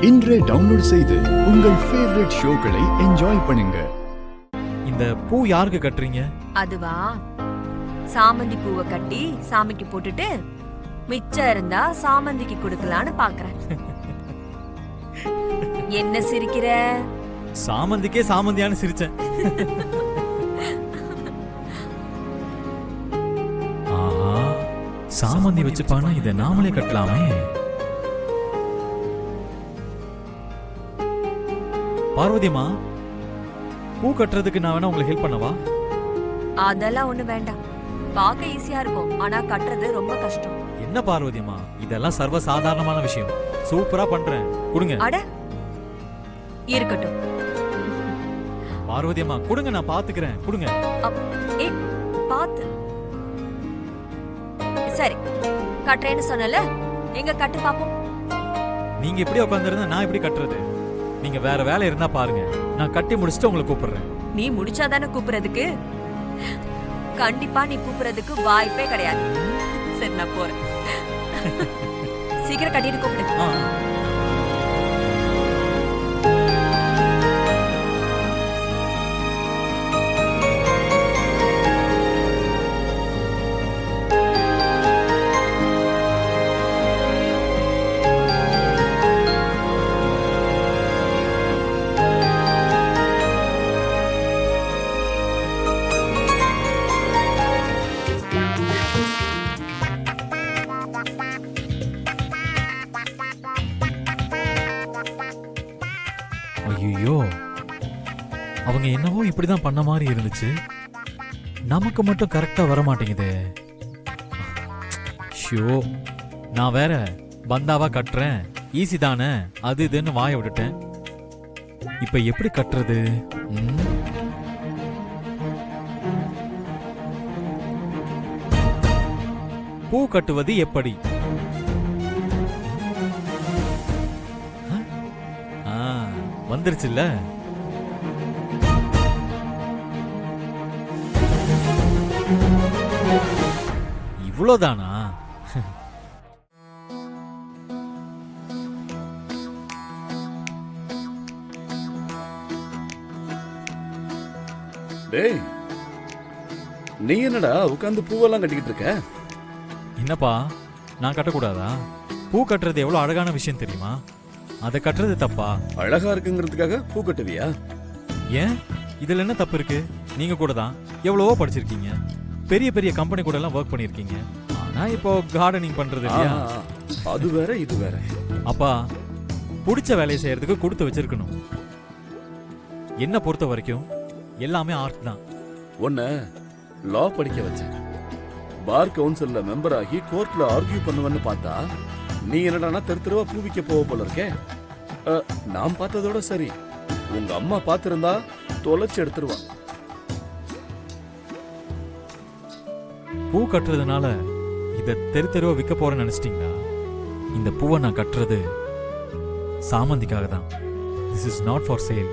இன்றே டவுன்லோட் செய்து உங்கள் ஃபேவரட் ஷோக்களை என்ஜாய் பண்ணுங்க. இந்த பூ யாருக்கு கட்டுறீங்க? அதுவா, சாமந்தி பூவை கட்டி சாமிக்கு போட்டுட்டு மிச்சம் இருந்தா சாமந்திக்கு கொடுக்கலான்னு பாக்குறேன். என்ன சிரிக்கிற? சாமந்திக்கே சாமந்தியான்னு சிரிச்சேன். ஆஹா, சாமந்தி வச்சுப்பானா இதை நாமளே கட்டலாமே. பார்வதியம்மா, பூ கட்டுறதுக்கு நான் வேணா உங்களுக்கு ஹெல்ப் பண்ணவா? அதெல்லாம் ஒண்ணு வேண்டாம். பார்க்க ஈஸியா இருக்கும், ஆனா கட்டுறது ரொம்ப கஷ்டம். என்ன பார்வதியம்மா, இதெல்லாம் சர்வ சாதாரணமான விஷயம். சூப்பரா பண்றேன், கொடுங்க. அட இருக்கட்டும். பார்வதியம்மா கொடுங்க, நான் பாத்துக்கிறேன், கொடுங்க. ஏய் பாத்து. சரி, கட்டுறேன்னு சொன்னல, எங்க கட்டு பாப்போம். நீங்க எப்படி உட்கார்ந்திருந்தா நான் எப்படி கட்டுறது? நீங்க வேற வேலை இருந்தா பாருங்க, நான் கட்டி முடிச்சுட்டு உங்களை கூப்பிடுறேன். நீ முடிச்சாதானே கூப்பிடுறதுக்கு? கண்டிப்பா நீ கூப்பிடுறதுக்கு வாய்ப்பே கிடையாது. சரி, நான் போறேன். சீக்கிரம் கட்டிட்டு கூப்பிடு. ஐயோ, அவங்க என்னவோ இப்படிதான் பண்ண மாதிரி இருந்துச்சு. நமக்கு மட்டும் கரெக்டா வர மாட்டேங்குது. ஷோ, நான் வேற பந்தாவா கட்டுறேன், ஈஸி தானே அது இதுன்னு வாய விட்டுட்டேன். இப்ப எப்படி கட்டுறது? பூ கட்டுவது எப்படி? வந்துருச்சுல்ல. இவ்வளவுதானா? டேய், நீ என்னடா உட்கார்ந்து பூவெல்லாம் கட்டிக்கிட்டு இருக்க? என்னப்பா, நான் கட்டக்கூடாதா? பூ கட்டுறது எவ்வளவு அழகான விஷயம் தெரியுமா? அதை கட்டுறது தப்பா? அழகா இருக்குங்கிறதுக்காக பூ கட்டுவியா? ஏன், இதுல என்ன தப்பு இருக்கு? நீங்க கூட தான் எவ்வளவோ படிச்சிருக்கீங்க, பெரிய பெரிய கம்பெனி கூட எல்லாம் ஒர்க் பண்ணிருக்கீங்க. ஆனா இப்போ கார்டனிங் பண்றது இல்லையா? அது வேற இது வேற. அப்பா, பிடிச்ச வேலையை செய்யறதுக்கு கொடுத்து வச்சிருக்கணும். என்ன பொறுத்த வரைக்கும் எல்லாமே ஆர்ட் தான். உன்னை லா படிக்க வச்சேன், பார் கவுன்சில்ல மெம்பர் ஆகி கோர்ட்ல ஆர்கியூ பண்ணுவேன்னு பார்த்தா நீ என்னடா தெருவா பூவிக்க போக போல இருக்கே. நான் பார்த்ததோட சரி, உங்க அம்மா பார்த்திருந்தா தொலைச்சு எடுத்துருவா. பூ கட்டுறதுனால இத தெருவா விற்க போறேன்னு நினைச்சிட்டீங்களா? இந்த பூவை நான் கட்டுறது சாமந்திக்காக தான். This is not for sale.